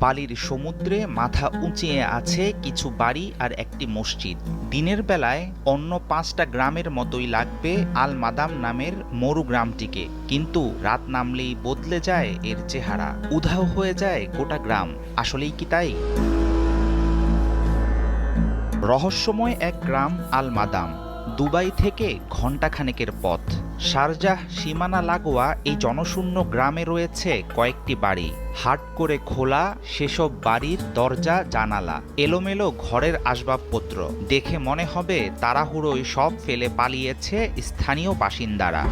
বালির সমুদ্রে মাথা উঁচিয়ে আছে কিছু বাড়ি আর একটি মসজিদ। দিনের বেলায় অন্য 5টা গ্রামের মতোই লাগবে আল মাদাম নামের মরু গ্রামটিকে, কিন্তু রাত নামলেই বদলে যায় এর চেহারা। উধাও হয়ে যায় গোটা গ্রাম। আসলেই কি তাই? রহস্যময় এক গ্রাম আল মাদাম। দুবাই থেকে ঘণ্টাখানেকের পথ। শারজাহ সীমানা লাগোয়া এই জনশূন্য গ্রামে রয়েছে কয়েকটি বাড়ি। হাট করে খোলা সেসব বাড়ির দরজা জানালা, এলোমেলো ঘরের আসবাবপত্র। দেখে মনে হবে তাড়াহুড়োয় সব ফেলে পালিয়েছে স্থানীয় বাসিন্দারা।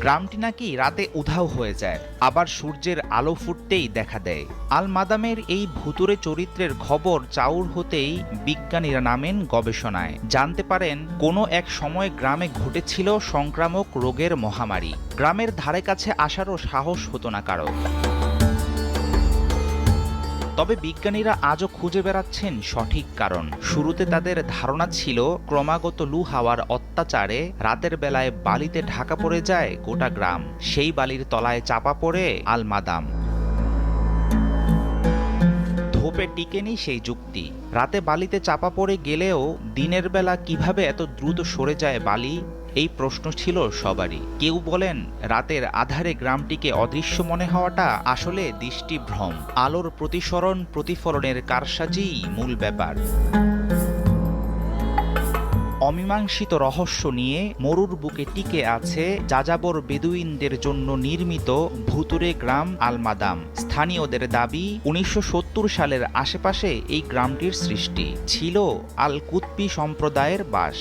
গ্রামটি নাকি রাতে উধাও হয়ে যায়, আবার সূর্যের আলো ফুটতেই দেখা দেয়। আল মাদামের এই ভুতুড়ে চরিত্রের খবর চাউর হতেই বিজ্ঞানীরা নামেন গবেষণায়। জানতে পারেন কোনো এক সময় গ্রামে ঘটেছিল সংক্রামক রোগের মহামারী। গ্রামের ধারে কাছে আসারও সাহস হতো না কারো। তবে বিজ্ঞানীরা আজও খুঁজে বেড়াচ্ছেন সঠিক কারণ। শুরুতে তাদের ধারণা ছিল ক্রমাগত লু হাওয়ার অত্যাচারে রাতের বেলায় বালিতে ঢাকা পড়ে যায় গোটা গ্রাম। সেই বালির তলায় চাপা পড়ে আল মাদাম। ধোপে টিকেনি সেই যুক্তি। রাতে বালিতে চাপা পড়ে গেলেও দিনের বেলা কিভাবে এত দ্রুত সরে যায় বালি, এই প্রশ্ন ছিল সবারই। কেউ বলেন রাতের আধারে গ্রামটিকে অদৃশ্য মনে হওয়াটা আসলে দৃষ্টিভ্রম। আলোর প্রতিসরণ প্রতিফলনের কারসাজিই মূল ব্যাপার। অমীমাংসিত রহস্য নিয়ে মরুর বুকে টিকে আছে যাযাবর বেদুইনদের জন্য নির্মিত ভুতুড়ে গ্রাম আল মাদাম। স্থানীয়দের দাবি 1970 সালের আশেপাশে এই গ্রামটির সৃষ্টি। ছিল আল কুতবি সম্প্রদায়ের বাস।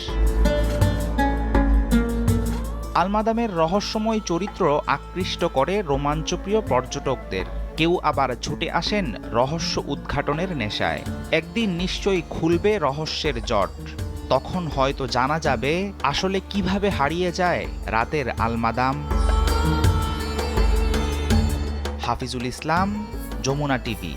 আল মাদামের রহস্যময় চরিত্র আকৃষ্ট করে রোমাঞ্চপ্রিয় পর্যটকদের। কেউ আবার ছুটে আসেন রহস্য উদ্ঘাটনের নেশায়। একদিন নিশ্চয়ই খুলবে রহস্যের জট। তখন হয়তো জানা যাবে আসলে কিভাবে হারিয়ে যায় রাতের আল মাদাম। হাফিজুল ইসলাম, যমুনা টিভি।